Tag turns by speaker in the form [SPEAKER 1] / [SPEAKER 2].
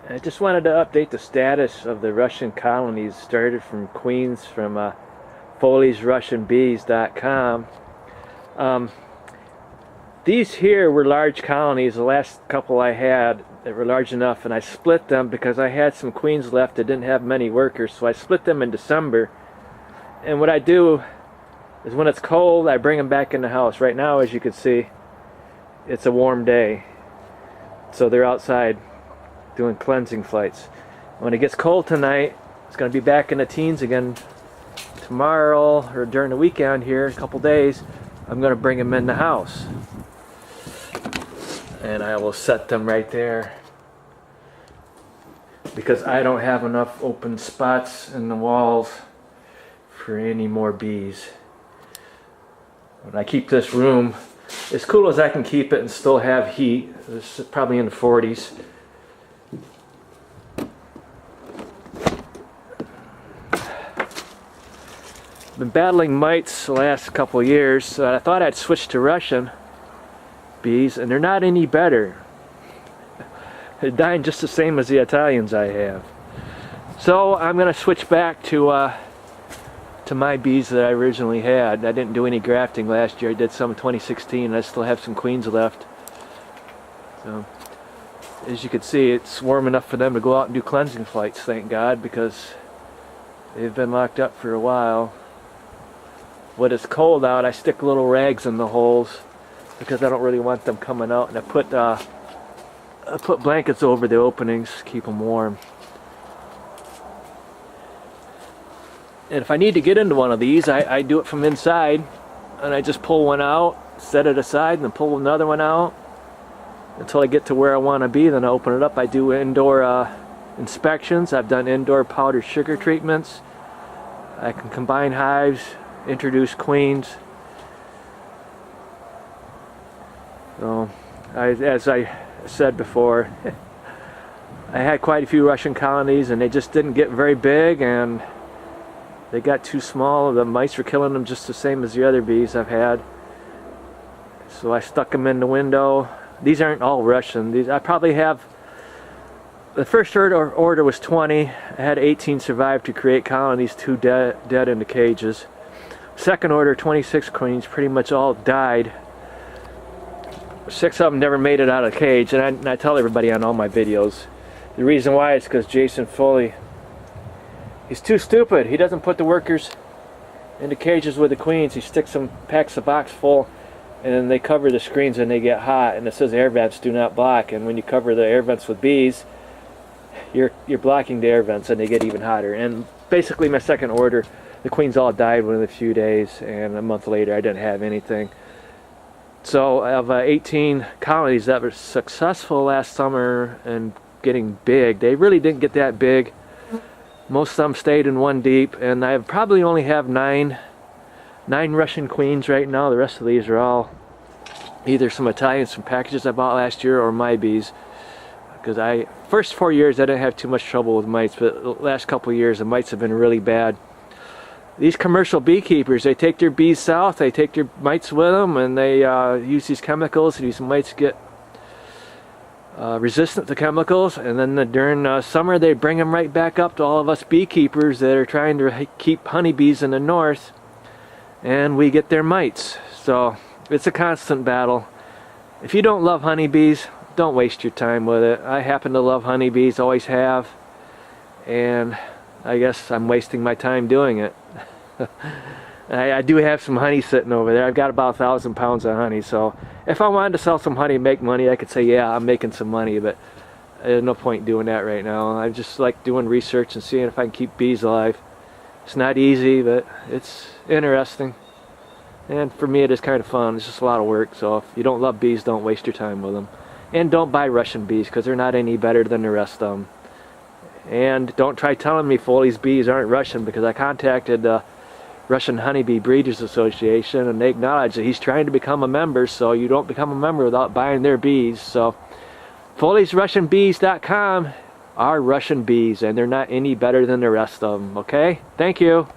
[SPEAKER 1] I just wanted to update the status of the Russian colonies. Started from Queens from Foley'sRussianBees.com. These here were large colonies. The last couple I had that were large enough, and I split them because I had some queens left that didn't have many workers, so I split them in December. And what I do is when it's cold, I bring them back in the house. Right now, as you can see, it's a warm day, so they're outside doing cleansing flights. When it gets cold tonight, it's going to be back in the teens again tomorrow, or during the weekend here, a couple days. I'm going to bring them in the house, and I will set them right there because I don't have enough open spots in the walls for any more bees. When I keep this room as cool as I can keep it and still have heat, it's probably in the 40s. Been battling mites the last couple of years, so I thought I'd switch to Russian bees, and they're not any better. They're dying just the same as the Italians I have. So I'm going to switch back to my bees that I originally had. I didn't do any grafting last year. I did some in 2016. I still have some queens left. So as you can see, it's warm enough for them to go out and do cleansing flights, thank God, because they've been locked up for a while. When it's cold out, I stick little rags in the holes because I don't really want them coming out, and I put blankets over the openings to keep them warm. And if I need to get into one of these, I do it from inside, and I just pull one out, set it aside, and then pull another one out until I get to where I want to be. Then I open it up. I do indoor inspections. I've done indoor powdered sugar treatments. I can combine hives, introduce queens. So, as I said before, I had quite a few Russian colonies, and they just didn't get very big, and they got too small. The mice were killing them just the same as the other bees I've had. So I stuck them in the window. These aren't all Russian. These I probably have. The first order was 20. I had 18 survive to create colonies, 2 dead in the cages. Second order, 26 queens, pretty much all died. 6 of them never made it out of the cage, and I tell everybody on all my videos, the reason why is because Jason Foley, he's too stupid. He doesn't put the workers in the cages with the queens. He sticks them, packs the box full, and then they cover the screens and they get hot, and it says air vents do not block, and when you cover the air vents with bees, you're blocking the air vents and they get even hotter. And basically my second order, the queens all died within a few days, and a month later I didn't have anything. So of 18 colonies that were successful last summer and getting big, they really didn't get that big. Most of them stayed in 1 deep, and I probably only have nine Russian queens right now. The rest of these are all either some Italians from packages I bought last year or my bees. Because first 4 years I didn't have too much trouble with mites, but the last couple of years the mites have been really bad. These commercial beekeepers, they take their bees south, they take their mites with them, and they use these chemicals. These mites get resistant to chemicals, and then during summer they bring them right back up to all of us beekeepers that are trying to keep honeybees in the north, and we get their mites. So it's a constant battle. If you don't love honeybees, don't waste your time with it. I happen to love honeybees, always have, and I guess I'm wasting my time doing it. I do have some honey sitting over there. I've got about 1,000 pounds of honey, so if I wanted to sell some honey and make money, I could say, yeah, I'm making some money, but there's no point doing that right now. I just like doing research and seeing if I can keep bees alive. It's not easy, but it's interesting. And for me, it is kind of fun. It's just a lot of work, so if you don't love bees, don't waste your time with them. And don't buy Russian bees, because they're not any better than the rest of them. And don't try telling me Foley's bees aren't Russian, because I contacted the Russian Honeybee Breeders Association, and they acknowledge that he's trying to become a member, so you don't become a member without buying their bees. So Foley'sRussianBees.com are Russian bees, and they're not any better than the rest of them. Okay? Thank you.